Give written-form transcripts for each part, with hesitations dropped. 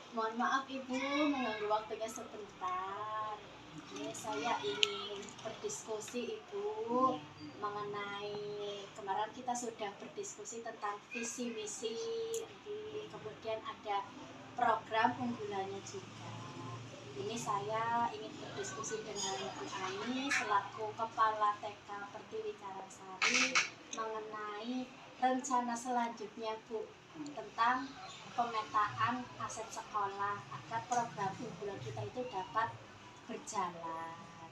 Mohon maaf Ibu, mengganggu waktunya sebentar. Ini saya ingin berdiskusi Ibu mengenai kemarin kita sudah berdiskusi tentang visi misi, kemudian ada program unggulannya juga. Ini saya ingin berdiskusi dengan Bu Ani selaku Kepala TK Pertiwi Karangsari mengenai rencana selanjutnya Bu tentang pemetaan aset sekolah agar program unggulan kita itu dapat berjalan.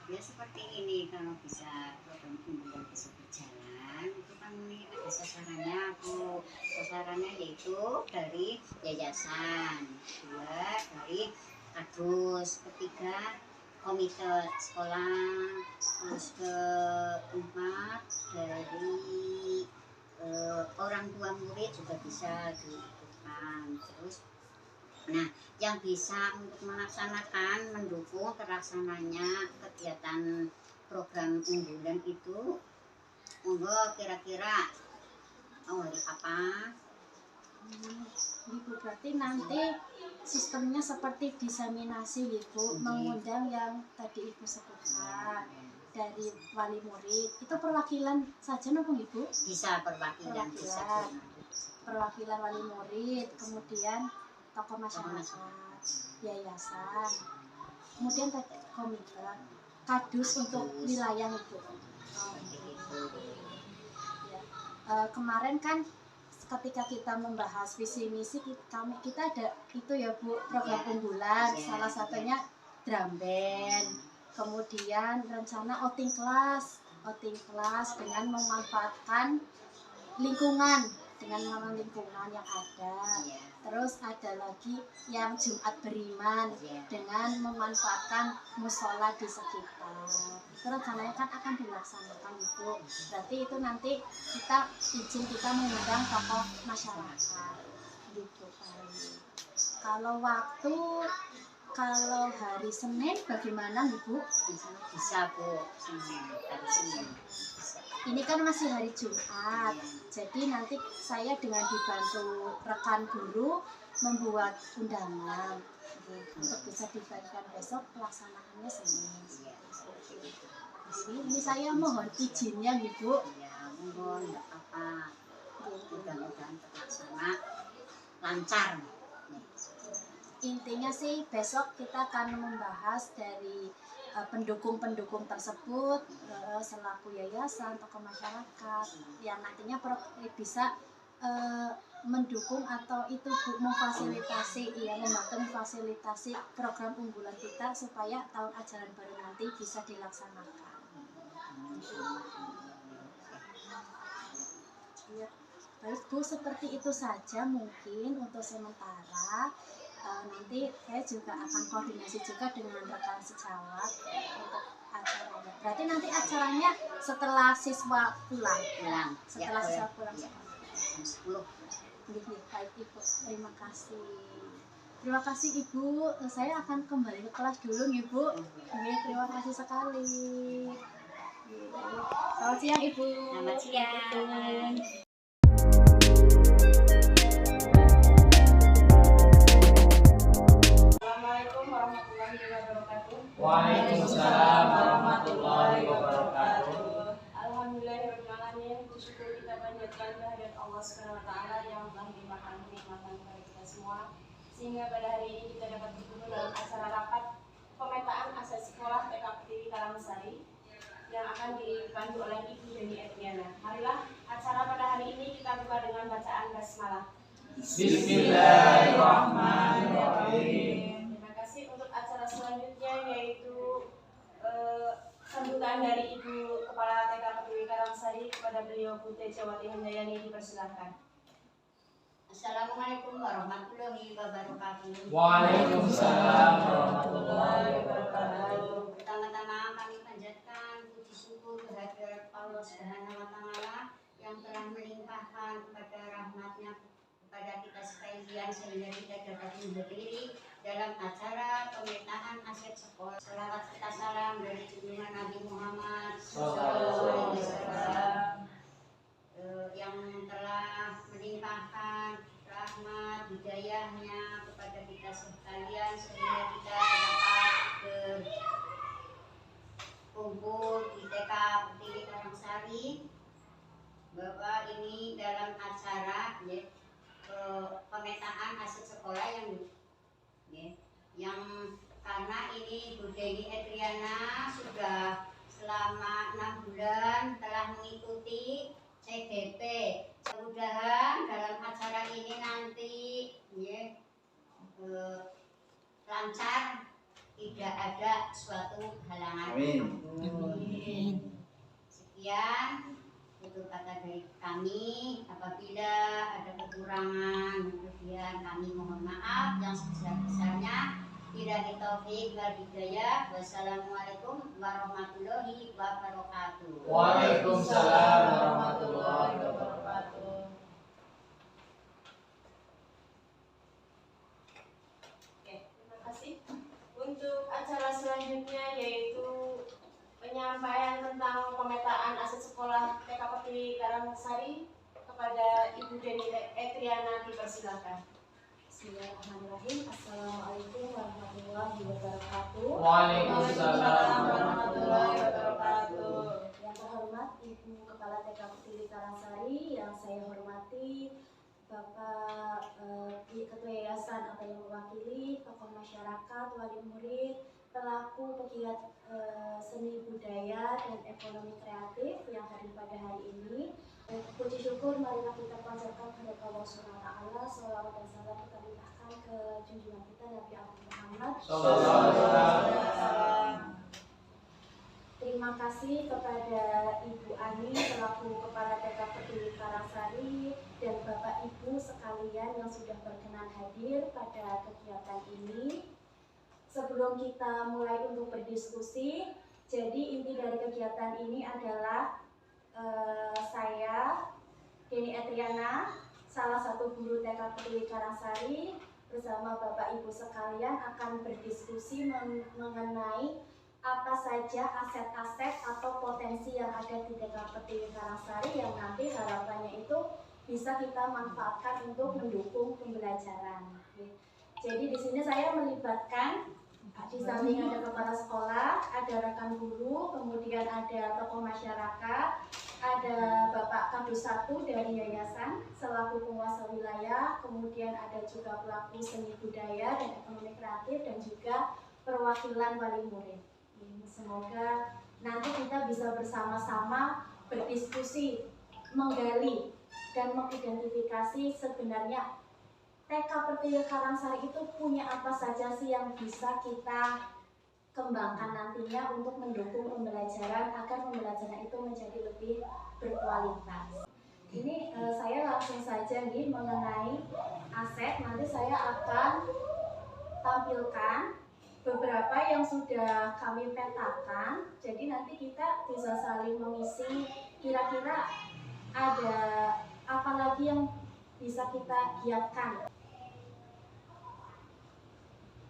Ya seperti ini, kalau bisa program unggulan bisa berjalan itu kan ini ada sasarannya Bu. Sasarannya yaitu dari yayasan, kedua dari kadus, ketiga komite sekolah, terus keempat dari orang tua murid juga bisa diikutkan. Terus nah, yang bisa untuk melaksanakan, mendukung terlaksananya kegiatan program unggulan itu, monggo kira-kira hari apa? Ibu berarti nanti sistemnya seperti diseminasi Ibu, mengundang yang tadi Ibu sebutkan dari wali murid. Itu perwakilan saja nopo Ibu? Bisa perwakilan. Perwakilan wali murid, kemudian tokoh masyarakat, yayasan, kemudian komite, kadus untuk wilayah Ibu. Kemarin kan ketika kita membahas visi misi kita ada itu ya Bu, program unggulan, salah satunya drum band, kemudian rencana outing class dengan memanfaatkan lingkungan yang ada. Terus ada lagi yang Jumat beriman dengan memanfaatkan musola di sekitar. Itu rencananya kan akan dilaksanakan Ibu. Berarti itu nanti kita mengundang tokoh masyarakat gitu kan. Kalau hari Senin bagaimana Ibu? Bisa Bu, hari Senin. Ini kan masih hari Jumat, jadi nanti saya dengan dibantu rekan guru membuat undangan untuk bisa dibagikan besok, pelaksanaannya Senin. Ini saya mohon izinnya Ibu. Ya, mohon enggak apa-apa. Mudah-mudahan terlaksana lancar. Intinya sih besok kita akan membahas dari pendukung-pendukung tersebut selaku yayasan, tokoh masyarakat yang nantinya bisa mendukung atau itu membantu memfasilitasi program unggulan kita supaya tahun ajaran baru nanti bisa dilaksanakan. Ya, baik Bu, seperti itu saja mungkin untuk sementara. Nanti saya juga akan koordinasi juga dengan rekan sejawat untuk acaranya. Berarti nanti acaranya setelah siswa pulang. Setelah siswa pulang sekolah. Jam 10. Baik Ibu, terima kasih Ibu. Saya akan kembali ke kelas dulu Ibu. Terima kasih sekali. Selamat siang Ibu. Selamat siang. Waalaikumsalam warahmatullahi wabarakatuh. Alhamdulillahirrahmanirrahim. Bersyukur kita panjatkan kehadirat Allah Subhanahu wa taala yang telah melimpahkan kenikmatan kepada kita semua, sehingga pada hari ini kita dapat bertemu dalam acara rapat pemetaan aset sekolah TK Pertiwi Karangsari yang akan dipandu oleh Ibu Deni Edriana. Marilah acara pada hari ini kita buka dengan bacaan basmalah. Bismillahirrahmanirrahim. Untuk acara selanjutnya yaitu sambutan dari Ibu Kepala TK Pertiwi Karangsari kepada beliau Bu Tejawati Handayani, dipersilakan. Assalamualaikum warahmatullahi wabarakatuh. Waalaikumsalam warahmatullahi wabarakatuh. Pertama-tama kami panjatkan puji syukur kehadirat Allah Subhanahu wa taala yang telah melimpahkan kepada rahmatnya kepada kita sekalian sehingga kita dapat berdiri dalam acara pemetaan aset sekolah. Selawat serta salam dari junjungan Nabi Muhammad SAW yang telah melimpahkan rahmat hidayahnya kepada sekalian sehingga kita dapat berkumpul di TK Pertiwi Karangsari. Bahwa ini dalam acara pemetaan aset sekolah yang karena ini Bu Deni Edriana sudah selama 6 bulan telah mengikuti CDP. Mudah-mudahan dalam acara ini nanti lancar, tidak ada suatu halangan. Amin. Sekian tutur kata dari kami. Apabila ada kekurangan, kemudian kami mohon maaf yang sebesar-besarnya. Billahi taufik wal hidayah. Wassalamualaikum warahmatullahi wabarakatuh. Waalaikumsalam warahmatullahi wabarakatuh. Oke, terima kasih. Untuk acara selanjutnya yaitu penyampaian tentang pemetaan aset sekolah TK Pertiwi Karangsari kepada Ibu Deni Edriana, dipersilakan. Bismillahirrahmanirrahim. Assalamualaikum warahmatullahi wabarakatuh. Waalaikumsalam warahmatullahi wabarakatuh. Yang terhormat Ibu Kepala TK Pertiwi Karangsari, yang saya hormati Bapak Ketua Yayasan atau yang mewakili, tokoh masyarakat, wali murid, pelaku pegiat seni budaya dan ekonomi kreatif yang hadir pada hari ini. Puji syukur marilah kita panjatkan kepada Allah Subhanahu wa taala, selawat dan salam kita limpahkan ke junjungan kita Nabi Muhammad Sallallahu alaihi wasallam. Terima kasih kepada Ibu Ani selaku Kepala TK Pertiwi Karangsari dan Bapak Ibu sekalian yang sudah berkenan hadir pada kegiatan ini. Sebelum kita mulai untuk berdiskusi, jadi inti dari kegiatan ini adalah saya, Deni Edriana, salah satu guru TK Pertiwi Karangsari, bersama Bapak Ibu sekalian akan berdiskusi mengenai apa saja aset-aset atau potensi yang ada di TK Pertiwi Karangsari yang nanti harapannya itu bisa kita manfaatkan untuk mendukung pembelajaran. Jadi di sini saya melibatkan, di samping ada kepala sekolah, ada rekan guru, kemudian ada tokoh masyarakat, ada Bapak Kadus 1 dari yayasan selaku penguasa wilayah, kemudian ada juga pelaku seni budaya dan ekonomi kreatif dan juga perwakilan wali murid. Semoga nanti kita bisa bersama-sama berdiskusi, menggali dan mengidentifikasi sebenarnya TK Pertiwi Karangsari itu punya apa saja sih yang bisa kita kembangkan nantinya untuk mendukung pembelajaran agar pembelajaran itu menjadi lebih berkualitas. Ini saya langsung saja nih mengenai aset. Nanti saya akan tampilkan beberapa yang sudah kami petakan. Jadi nanti kita bisa saling mengisi kira-kira ada apa lagi yang bisa kita giatkan.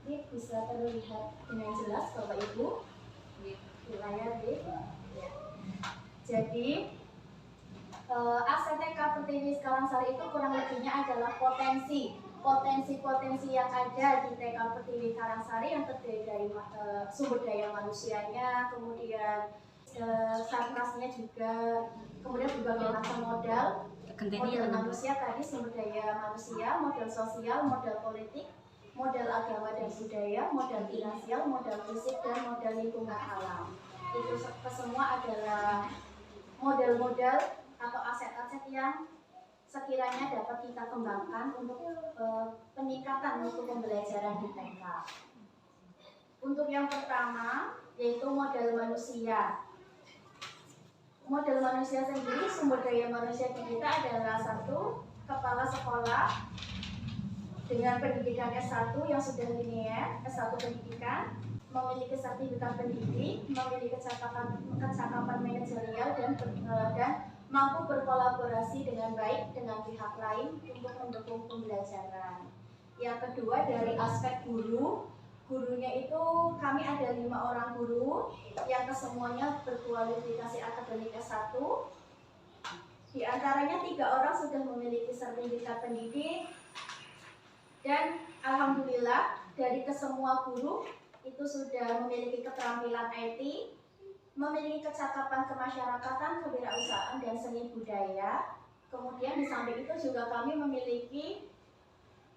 Ini bisa terlihat dengan jelas Bapak Ibu di layar D. Jadi aset TK Pertiwi Karangsari itu kurang lebihnya adalah potensi yang ada di TK Pertiwi Karangsari yang terdiri dari sumber daya manusianya, kemudian sarnasnya juga, kemudian berbagai macam modal manusia tadi, sumber daya manusia, modal sosial, modal politik, modal agama dan budaya, modal finansial, modal fisik, dan modal lingkungan alam. Itu semua adalah modal-modal atau aset-aset yang sekiranya dapat kita kembangkan untuk peningkatan mutu pembelajaran di TK. Untuk yang pertama yaitu modal manusia. Modal manusia sendiri, sumber daya manusia di kita adalah satu, kepala sekolah dengan pendidikan S1 yang sudah linear, S1 pendidikan, memiliki sertifikat pendidik, memiliki kecakapan manajerial dan mampu berkolaborasi dengan baik dengan pihak lain untuk mendukung pembelajaran. Yang kedua dari aspek guru, gurunya itu kami ada 5 orang guru yang kesemuanya berkualifikasi akademik S1. Di antaranya 3 orang sudah memiliki sertifikat pendidik dan alhamdulillah dari kesemua guru itu sudah memiliki keterampilan IT, memiliki kecakapan kemasyarakatan, kewirausahaan, dan seni budaya. Kemudian di samping itu juga kami memiliki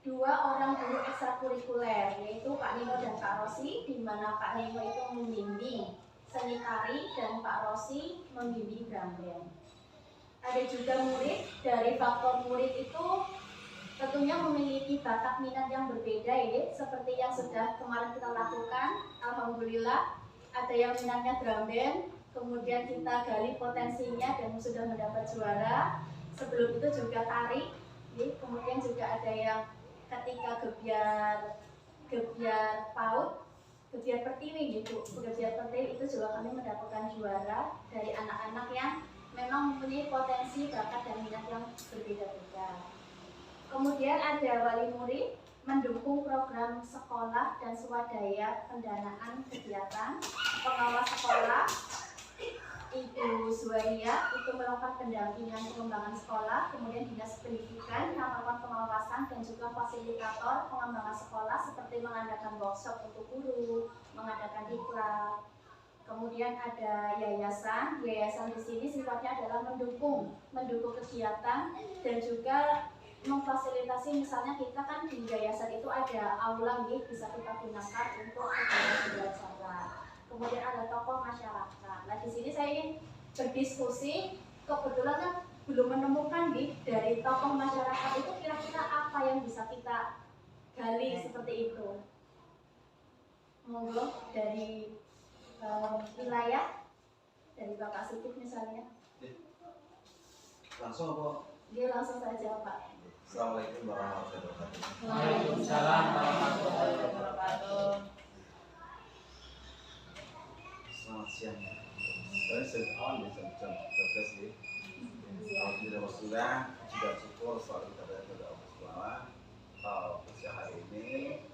2 orang guru ekstrakurikuler, yaitu Pak Nino dan Pak Rosi, di mana Pak Nino itu membimbing seni tari dan Pak Rosi membimbing drum band. Ada juga murid, dari faktor murid itu tentunya memiliki bakat minat yang berbeda ya, seperti yang sudah kemarin kita lakukan. Alhamdulillah ada yang minatnya drum band, kemudian kita gali potensinya dan sudah mendapat juara. Sebelum itu juga tari, kemudian juga ada yang ketika gebiar PAUD, gebiar pertiwi gitu. Gebiar pertiwi itu juga kami mendapatkan juara dari anak-anak yang memang mempunyai potensi bakat dan minat yang berbeda-beda. Kemudian ada wali murid mendukung program sekolah dan swadaya pendanaan kegiatan, pengawas sekolah. Ibu Zuwaria itu melakukan pendampingan pengembangan sekolah, kemudian dinas pendidikan melakukan pengawasan dan juga fasilitator pengembangan sekolah seperti mengadakan workshop untuk guru, mengadakan diklat. Kemudian ada yayasan di sini sifatnya adalah mendukung kegiatan dan juga memfasilitasi. Misalnya kita kan di yayasan itu ada aula bisa kita gunakan untuk kegiatan belajar. Kemudian ada tokoh masyarakat. Nah di sini saya ingin berdiskusi, kebetulan kan belum menemukan dari tokoh masyarakat itu kira-kira apa yang bisa kita gali seperti itu. Monggo dari wilayah, dari Bapak Sikit misalnya. Langsung apa? Dia langsung saja Pak. Assalamualaikum warahmatullahi wabarakatuh. Waalaikumsalam warahmatullahi wabarakatuh. Selamat siang. Saya sejak awal jam 12 ya. Alhamdulillah wassalam, juga syukur selalu kepada Allah Subhanahu. Pada hari ini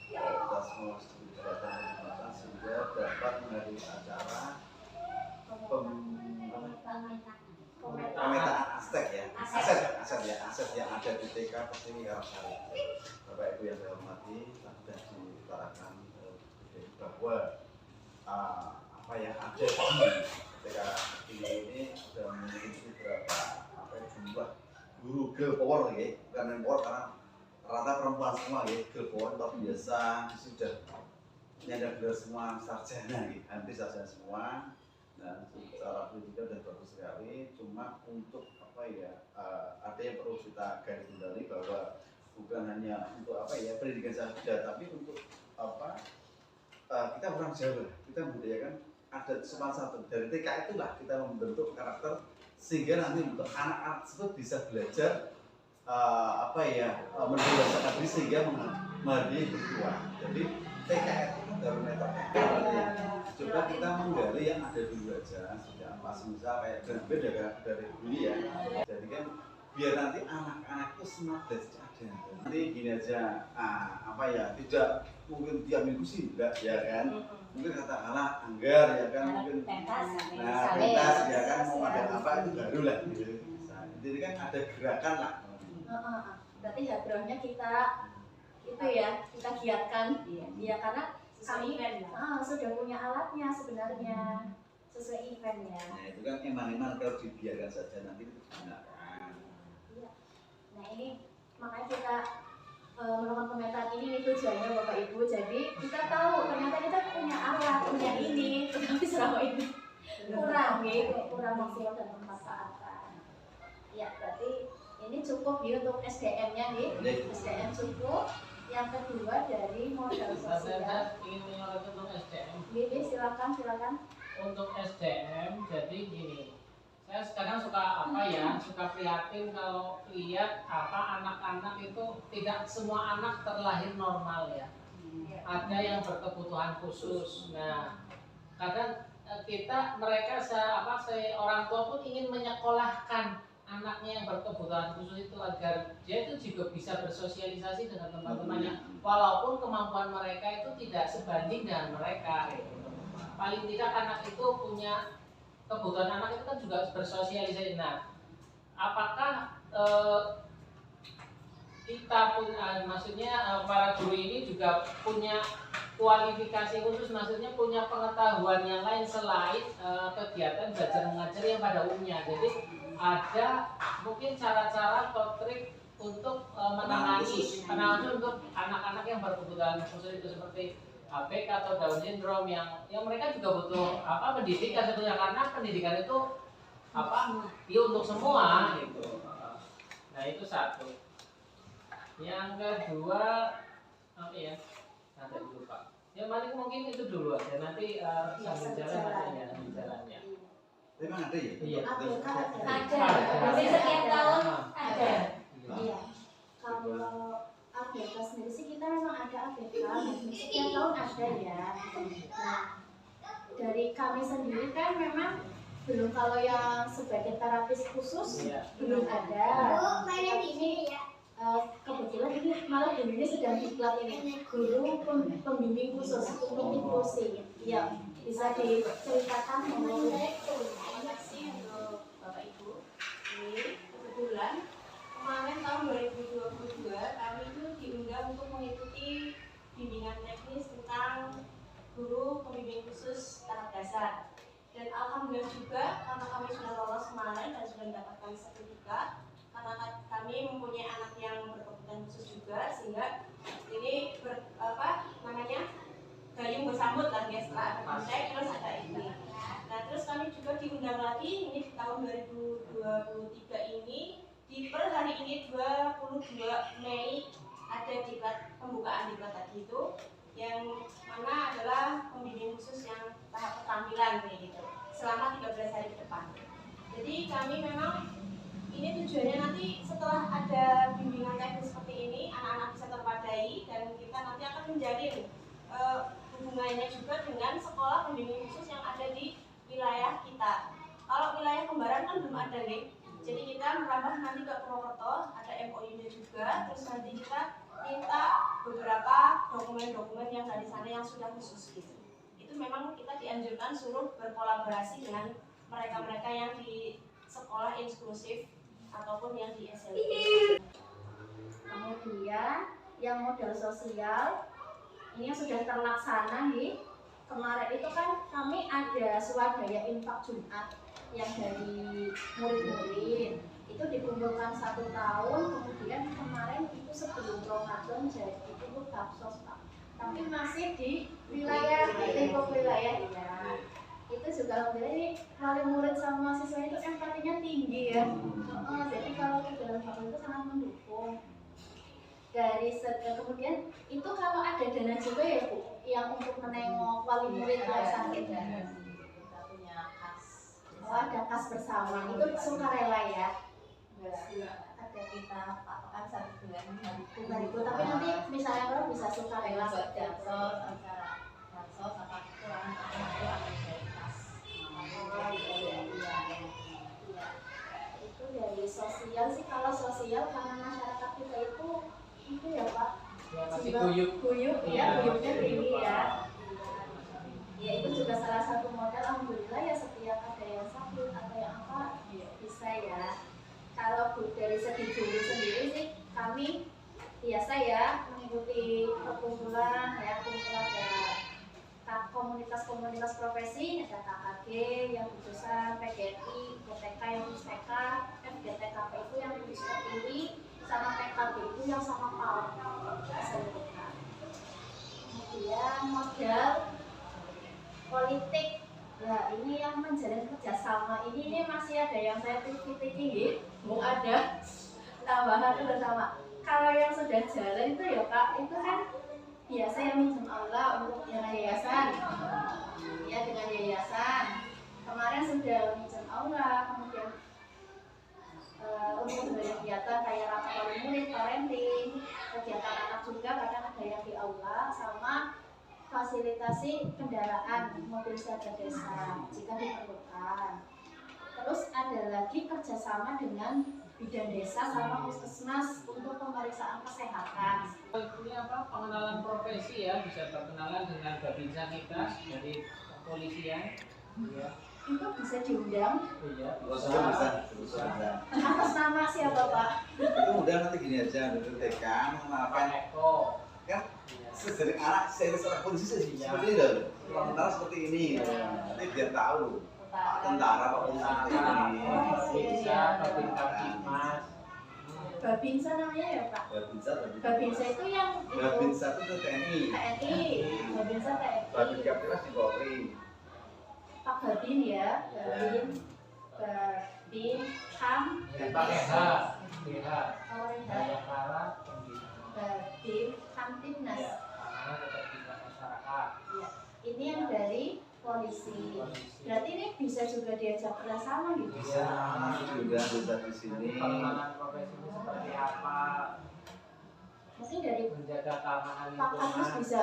kita semua sudah datang sehingga dapat menghadiri acara pemetaan aset yang ada di TK Pertiwi Karangsari. Bapak Ibu yang saya hormati, sudah diutarakan bahwa ada di TK Pertiwi ini sudah memiliki berapa jumlah guru girl power ya, bukan men power karena rata perempuan semua ya, girl power luar biasa, sudah nyadar gelar semua sarjana ya, hampir sarjana semua. Nah, secara pendidikan sudah bagus sekali. Cuma untuk ada yang perlu kita garis bawahi bahwa bukan hanya untuk pendidikan saja, tapi untuk kita orang Jawa, kita membudayakan adat sopan santun. Dari TK itulah kita membentuk karakter sehingga nanti untuk anak-anak tersebut bisa belajar mendewasakan diri sehingga menghargai ketua. Jadi TK itu baru metode. Coba kita menggali yang ada dulu aja, sudah pas misal kayak beda dari dulu ya. Jadi kan biar nanti anak-anak itu smart dan ada. Nanti gini aja, tidak mungkin tiap minggu sih enggak ya kan. Mungkin katakanlah anggar ya kan, mungkin pentas ya kan, mau ada apa itu baru lah gitu. Jadi kan ada gerakan lah. Berarti hadrohnya kita kita giatkan ya karena kami sudah punya alatnya sebenarnya sesuai event ya. Nah itu kan emang kalau dibiarkan saja nanti itu digunakan. Iya. Nah ini makanya kita melakukan pemetaan ini tujuannya Bapak Ibu. Jadi kita tahu ternyata kita punya alat, punya ini, tetapi selama ini kurang maksimal dan pemanfaatan. Ya berarti ini cukup untuk SDM-nya SDM cukup. Yang kedua dari modal sosial. Saya ingin menyoroti tentang SDM. Gini silakan. Untuk SDM, jadi gini, saya sekarang suka suka prihatin kalau lihat anak-anak itu tidak semua anak terlahir normal ya. Ada yang berkebutuhan khusus. Nah, kadang mereka orang tua pun ingin menyekolahkan anaknya yang berkebutuhan khusus itu agar dia itu juga bisa bersosialisasi dengan teman-temannya, walaupun kemampuan mereka itu tidak sebanding dengan mereka. Paling tidak anak itu punya kebutuhan, anak itu kan juga bersosialisasi. Nah, apakah kita pun maksudnya para guru ini juga punya kualifikasi khusus, maksudnya punya pengetahuan yang lain selain kegiatan belajar mengajar yang pada umumnya. Jadi ada mungkin cara-cara atau trik untuk penanganan untuk anak-anak yang berkebutuhan khusus itu seperti ABK atau Down syndrome yang mereka juga butuh pendidikan sebetulnya, karena pendidikan itu ya untuk semua gitu. Nah itu satu. Yang kedua ya nanti dulu Pak. Yang paling mungkin itu dulu aja, nanti sambil jalan nanti ya jalannya. Memang ada ya? Iya. Ada. Jadi setiap tahun ada. Iya. Kalau ABK sendiri sih kita memang ada ABK, setiap tahun ada ya. Nah, dari kami sendiri kan memang belum, kalau yang sebagai terapis khusus belum ada. Tapi ini kebetulan ini malah guru ini sedang diklat ini, guru pembimbing khusus untuk inklusi. Ya, bisa diceritakan mengenai. Terima kasih untuk Bapak Ibu. Ini kebetulan kemarin tahun 2022 kami itu diundang untuk mengikuti bimbingan teknis tentang guru pembimbing khusus tahap dasar. Dan alhamdulillah juga karena kami sudah lolos kemarin dan sudah mendapatkan sertifikat, karena kami mempunyai anak yang berkebutuhan khusus juga, sehingga ini gayung bersambut lah ya, setelah ada kontak terus ada ini. Nah terus kami juga diundang lagi ini di tahun 2023 ini, di per hari ini 22 Mei ada diklat, pembukaan diklat tadi itu, yang mana adalah pembimbing khusus yang tahap keterampilan gitu selama 13 hari ke depan. Jadi kami memang ini tujuannya nanti setelah ada bimbingan teknis seperti ini, anak-anak bisa terpadai dan kita nanti akan menjalin hubungannya juga dengan sekolah pembimbing khusus yang ada di wilayah kita. Kalau wilayah kembaran kan belum ada nih, jadi kita merambah nanti ke Purwokerto, ada MOU-nya juga, terus nanti kita minta beberapa dokumen-dokumen yang dari sana yang sudah khusus gitu. Itu memang kita dianjurkan suruh berkolaborasi dengan mereka-mereka yang di sekolah inklusif ataupun yang di SLB. Kemudian yang modal sosial ini yang sudah terlaksana nih. Kemarin itu kan kami ada swadaya infak Jumat yang dari murid-murid itu dikumpulkan 1 tahun, kemudian kemarin itu sebelum Ramadan jadi itu kapsos Pak, tapi masih di wilayah lingkup wilayah ya. Itu juga alhamdulillah ini wali murid sama siswa itu empatinya tinggi ya. Jadi kalau dalam hal itu sangat mendukung. Dari kemudian itu kalau ada dana juga ya Bu, yang untuk menengok wali murid yang sakit ya. Kita punya kas. Ada kas bersama, itu sukarela ya. Ada kita patokan 1 bulan 5.000, tapi nanti misalnya kalau bisa sukarela buat saja. dansos, acara dansos apa kurang itu akan dari kas. Itu dari sosial sih, kalau sosial karena masyarakat kita itu ya Pak, Ya, masih jiwa guyup. ya, guyupnya tinggi ya. Ya itu juga salah satu modal, alhamdulillah ya, setiap ada yang sakit atau yang apa bisa ya. Kalau dari segi guru sendiri sih kami biasa ya mengikuti perkumpulan ya, kumpulan ada komunitas-komunitas profesi, ada KKG yang khususan, PGRI, PTK yang khusus TK, FGTKP itu yang khusus terpilih, sama PKB itu yang sama PAUD. Kemudian modal politik, nah ini yang menjalin kerjasama ini masih ada yang saya titik-titik, mau ada tambahan bersama. Kalau yang sudah jalan itu ya Kak, itu kan biasa yang minjem aula untuk dengan yayasan, ya dengan yayasan. Kemarin sudah minjem aula, kemudian untuk sebagai kegiatan kayak rapat wali murid, parenting, kegiatan anak juga kadang ada yang di aula, sama fasilitasi kendaraan mobil siaga desa jika diperlukan. Terus ada lagi kerjasama dengan bidan desa sama puskesmas untuk pemeriksaan kesehatan. Ini pengenalan profesi ya, bisa berkenalan dengan babinsa kita dari kepolisian ya. itu bisa diundang Iya, Bisa. atas nama siapa Pak? Itu udah nanti gini aja, dulu TK mengenalkan Eko. kan Iya. sejari anak seorang polisi seperti ini loh. Sementara seperti ini, nanti biar tahu Pak tentara, Pak polisi seperti ini. Bisa, Babinsa Dimas. Babinsa namanya ya Pak? Babinsa itu yang itu Babinsa itu TNI. Babinsa TNI. Babin Kaptimas di Polri. Pak Babin ya, Babin Ham, Pakai H. BH. Bayangkara Pembinaan. Babin Kamtibnas. Amanah Ketertiban Masyarakat. Ya. Ini yang dari polisi. Berarti ini bisa juga diajak kerjasama gitu. Bisa, nanti juga bisa di sini. Pengembangan profesinya seperti apa? Mungkin dari Menjaga keamanan Pak Kasmus lingkungan. bisa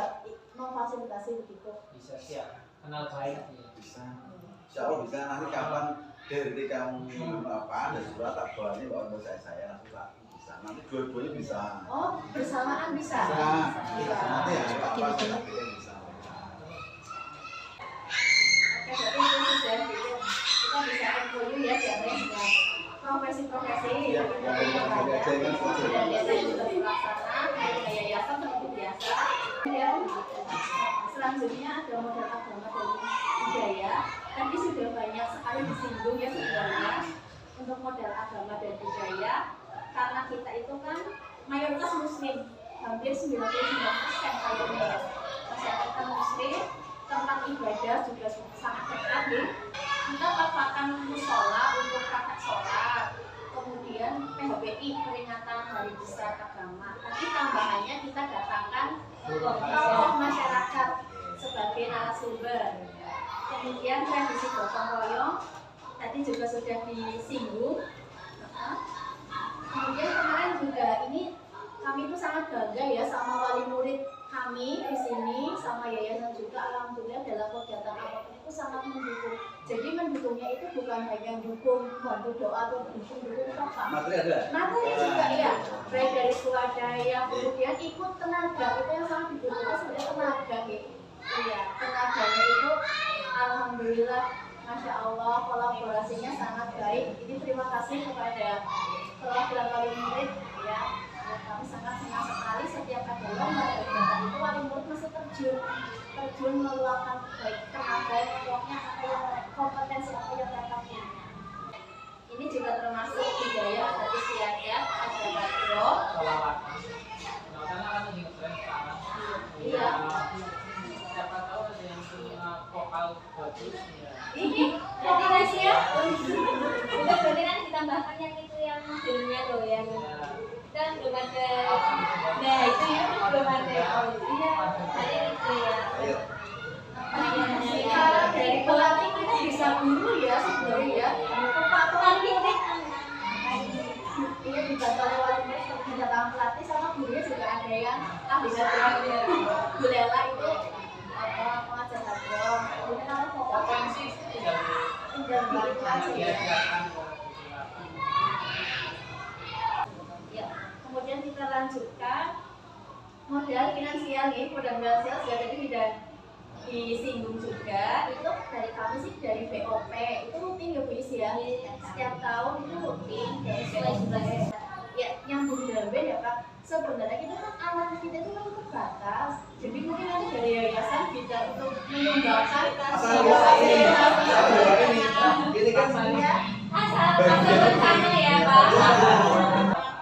memfasilitasi begitu. Bisa siap. Kenal baik. Ya. Bisa. Insya Allah bisa nanti kapan dari kamu ada surat tak bawain bawa saya nanti Pak bisa. Nanti dua-duanya bisa. Oh, bersamaan bisa. Bisa. Nanti ya apa bisa. Oke, berarti itu sudah gitu. Kita bisa MOU ya, diantara dengan profesi-profesi Ya, yang kita yang punya dari aja kan selesai. dan biasanya sudah terlaksana dari yayasan seperti biasa. Dan selanjutnya ada modal agama dan budaya. Tadi sudah banyak sekali disinggung ya sebenarnya untuk modal agama dan budaya. Karena kita itu kan mayoritas muslim, hampir 99% kayaknya ya. Masyarakat muslim, tempat ibadah juga sangat dekat ya. Kita papakan musola untuk praktek sholat, kemudian PHBI peringatan hari besar agama. Tapi tambahannya kita datangkan tokoh masyarakat sebagai narasumber. Kemudian tradisi gotong royong tadi juga sudah disinggung. Kemudian kemarin juga ini kami itu sangat bangga ya sama wali murid kami di sini sama yayasan juga, alhamdulillah dalam kegiatan apapun itu sangat mendukung. Jadi mendukungnya itu bukan hanya dukung bantu doa atau dukung apa. Materi ada. Materi juga ya, baik dari swadaya, kemudian ikut tenaga itu yang sangat dibutuhkan sebenarnya tenaga gitu. Iya, tenaganya itu alhamdulillah, masya Allah kolaborasinya sangat baik. Ini terima kasih kepada perwakilan wali murid ya. Kami sangat senang sekali setiap ada lomba kegiatan itu wali murid masih terjun meluangkan baik tenaga pokoknya apa yang kompetensi apa yang mereka punya. Ini juga termasuk budaya adat istiadat, ada backdrop. Salawat. Nah, karena kan lagi ngetrend sekarang. Iya. Siapa tahu ada yang punya vokal bagus ya. Ini jadi Asia. Itu berarti nanti ditambahkan yang itu yang modelnya loh yang kan belum ada. Nah itu ya belum ada. Oh iya, saya itu ya. Ayo. Kalau dari pelatih kita bisa guru ya sebenarnya ya. Kepatuhan kita. Iya dibantu oleh wali murid kebijakan pelatih sama gurunya juga ada yang ahli background. Bu Lela itu pengajar background. Kemudian ada Potensi tinggal gitu aja ya. diajarkan. Ya, kemudian kita lanjutkan modal finansial nih, modal finansial sudah tadi tidak disinggung juga. Itu dari kami sih dari BOP itu rutin ya Bu Is ya. Setiap tahun itu rutin dari sesuai ya yang bunda ya Pak. Sebenarnya kita kan alat kita itu kan terbatas. Jadi mungkin nanti dari yayasan bisa untuk menyumbangkan Ini kan ya. Asal bersama ya Pak.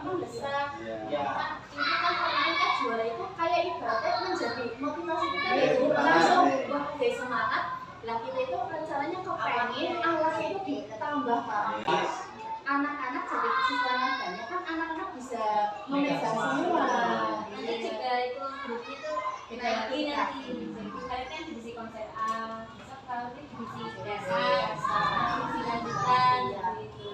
Mendesak. Ya. Ini kan karena kita juara itu kayak ibaratnya menjadi motivasi kita Iya, itu semangat langsung nih. wah kayak semangat. Lah kita itu rencananya kepengen alat itu ditambah Pak. Anak-anak jadi siswanya banyak kan anak-anak bisa memegang semua. Nanti juga itu grup itu dibagi nanti. Kalian kan divisi konsep A, besok kalau ini divisi dasar, divisi lanjutan gitu.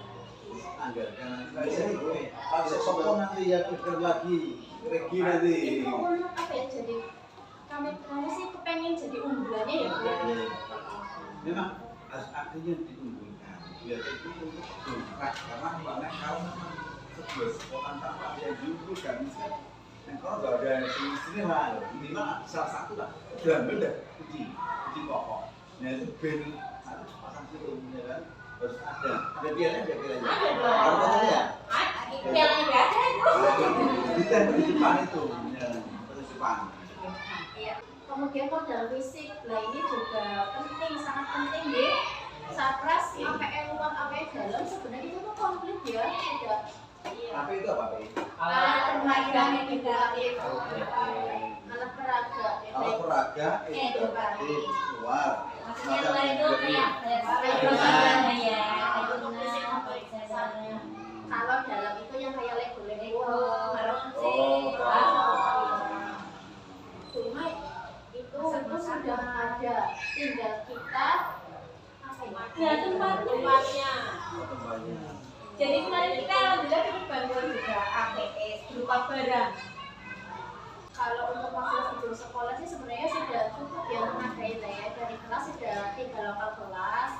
anggarkan nanti. Bisa sopong nanti yang pikir lagi. Regi nanti. Itu untuk apa ya jadi kami sih kepengen jadi unggulannya ya Bu. Memang harus artinya diunggulkan. Biar itu untuk dongkrak karena banyak kalau memang sebuah sekolah tanpa yang diunggulkan misalnya. Dan kalau nggak ada sini lah, minimal salah satu lah. Dan beda uji pokok. Nah itu ben harus pasang film ya kan, harus ada pialanya, ada pialanya. Ada dong. Harus ada ya. Pialanya nggak ada itu. Di depan itu, ya, depan. Iya. Kemudian modal fisik, nah ini juga penting, sangat penting ya. Sapras sampai luar sampai dalam sebenarnya itu tuh komplit ya, sudah. Iya. Tapi itu apa, Pak? Alat permainan edukatif, alat peraga, Alat peraga edukatif luar. Maksudnya luar itu kayak kalau dalam itu yang kayak Lego, Oh. cuma itu sudah ada, tinggal kita Ya tempatnya. Tempatnya. Jadi kemarin kita alhamdulillah dapat bantuan juga APS berupa barang. kalau untuk fasilitas guru sekolah sih sebenarnya sudah cukup ya memadai lah ya, dari kelas sudah 3 lokal kelas.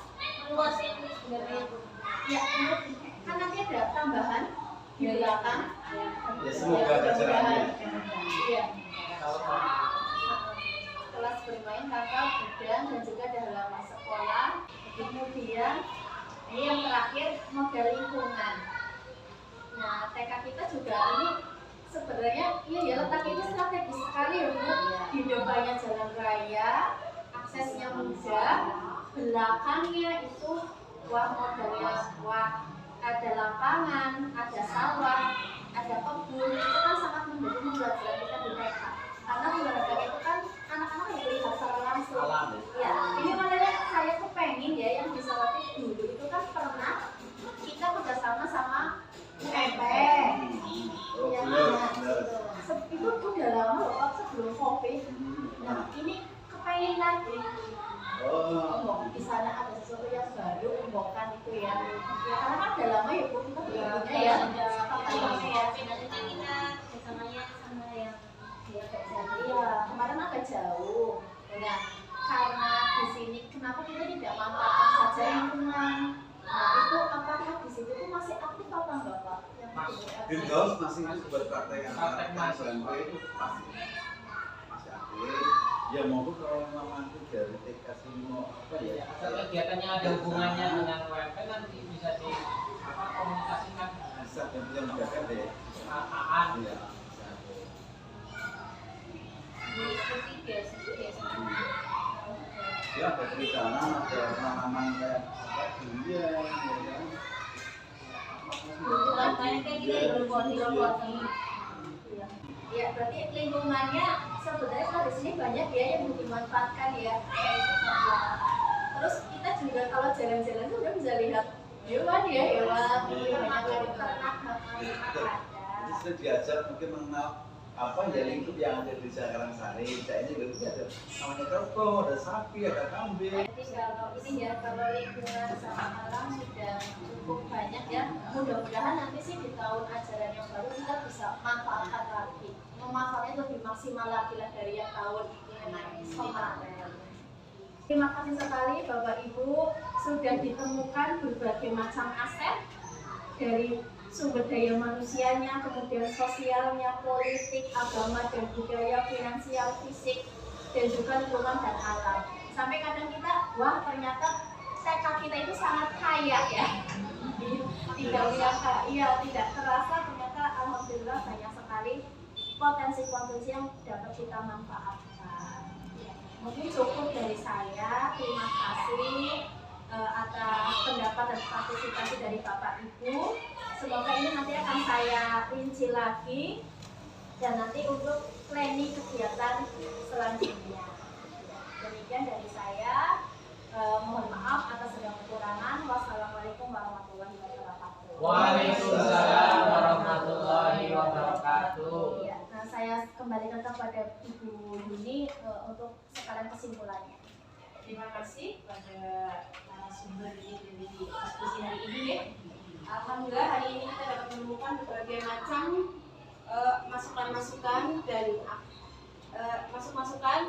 luas ini sebenarnya. Ya, kan nanti ada tambahan di belakang. Ya semoga jajarannya. Iya. Kelas bermain kakak, gudang, dan juga ada halaman sekolah. Kemudian ini yang terakhir model lingkungan. Nah, TK kita juga ini sebenarnya ya letak ini strategis sekali ya Bu. Di depannya jalan raya, aksesnya mudah, belakangnya itu wah modelnya wah, ada lapangan, ada sawah, ada kebun, itu kan sangat mendukung pembelajaran kita di TK. Karena pembelajaran itu kan anak-anak yang melihat secara langsung. Ya, ini makanya saya kepengen ya yang di Salatiga dulu itu kan pernah kita kerjasama sama UMP. Oh, Ya, benar. itu udah lama loh Pak, sebelum COVID. Nah, ini kepengen lagi. Oh. Di sana ada sesuatu yang baru, umbokan itu ya. Ya karena kan udah lama ya Bu, kita punya ya. Nanti kita kerjasamanya sama yang dia Iya, kemarin agak jauh. Nah, karena di sini kenapa kita tidak manfaatkan saja lingkungan? Nah, itu apakah di situ tuh masih aktif apa enggak Pak? Yang Windows masih buat praktek Praktek masih. SMP itu masih aktif. Ya monggo kalau memang nanti dari TK sini mau apa ya? Asal kegiatannya ada hubungannya dengan UMP nanti bisa di komunikasikan Bisa yang menjaga deh. AAN. Iya. Ya ada perikanan, ada tanaman kayak apa durian, ya kan? kayak gini berbodi. Ya, berarti lingkungannya sebenarnya kalau di sini banyak ya yang dimanfaatkan ya. Terus kita juga kalau jalan-jalan tuh udah bisa lihat hewan ya, hewan, ternak, Jadi sudah diajak mungkin mengenal apa ya lingkup yang ada di Karangsari. Saya ini juga ada namanya kerbau, ada sapi, ada kambing. Jadi kalau ini ya, kalau lingkungan sama alam sudah cukup banyak ya. Mudah-mudahan nanti sih di tahun ajaran yang baru kita bisa manfaatkan lagi, memanfaatnya lebih maksimal lagi lah dari yang tahun kemarin. Terima kasih sekali Bapak Ibu sudah ditemukan berbagai macam aset dari sumber daya manusianya, kemudian sosialnya, politik, agama dan budaya, finansial, fisik, dan juga lingkungan dan alam. Sampai kadang kita, wah ternyata TK kita itu sangat kaya ya. Tidak biasa, iya tidak terasa ternyata alhamdulillah banyak sekali potensi-potensi yang dapat kita manfaatkan. Mungkin cukup dari saya. Terima kasih atas pendapat dan partisipasi dari Bapak Ibu. Semoga ini nanti akan saya rinci lagi dan nanti untuk planning kegiatan selanjutnya. Demikian dari saya. Mohon maaf atas segala kekurangan. Wassalamualaikum warahmatullahi wabarakatuh. Waalaikumsalam warahmatullahi wabarakatuh. Ya, nah saya kembalikan kepada Ibu Yuni untuk sekalian kesimpulannya. Terima kasih pada narasumber dari diskusi hari ini ya. Alhamdulillah hari ini kita dapat menemukan berbagai macam masukan-masukan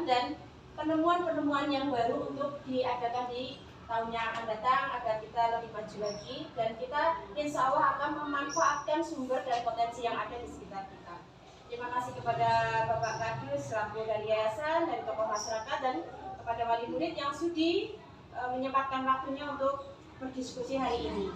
dan penemuan-penemuan yang baru untuk diadakan di tahun yang akan datang agar kita lebih maju lagi dan kita insya Allah akan memanfaatkan sumber dan potensi yang ada di sekitar kita. Terima kasih kepada Bapak Kadus selaku dari yayasan, dari tokoh masyarakat dan kepada wali murid yang sudi menyempatkan waktunya untuk berdiskusi hari ini.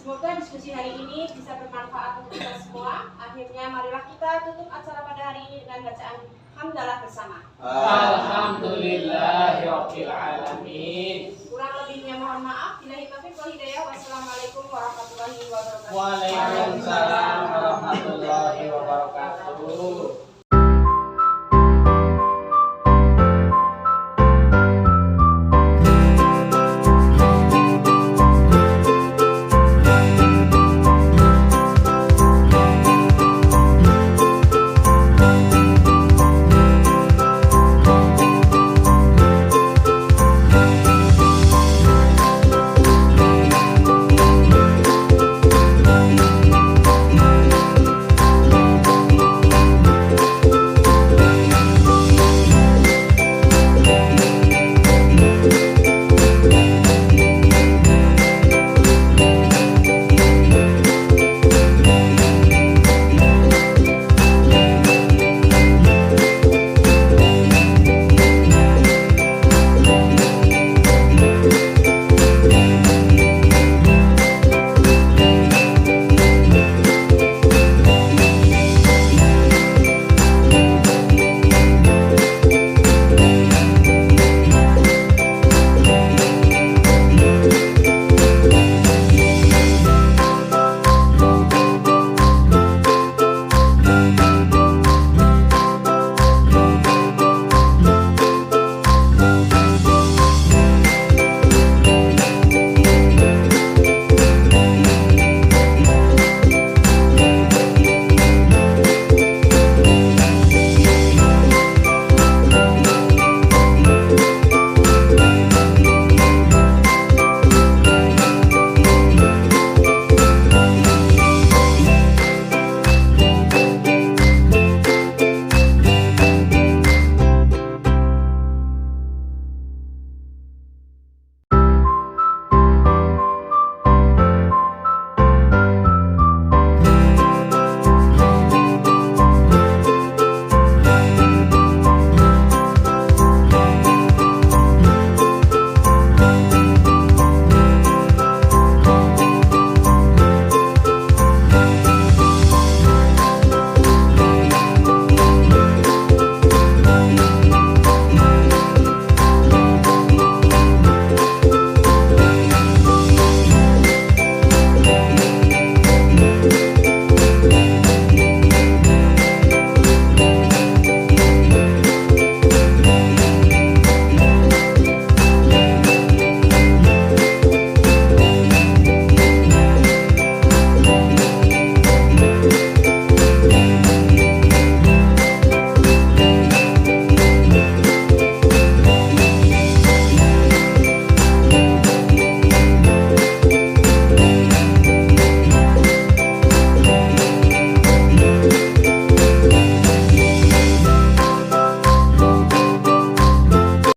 Semoga diskusi hari ini bisa bermanfaat untuk kita semua. Akhirnya marilah kita tutup acara pada hari ini dengan bacaan hamdalah bersama. Alhamdulillahirabbil alamin. Kurang lebihnya mohon maaf. Billahi taufiq wal hidayah. Wassalamualaikum warahmatullahi wabarakatuh. Waalaikumsalam warahmatullahi wabarakatuh.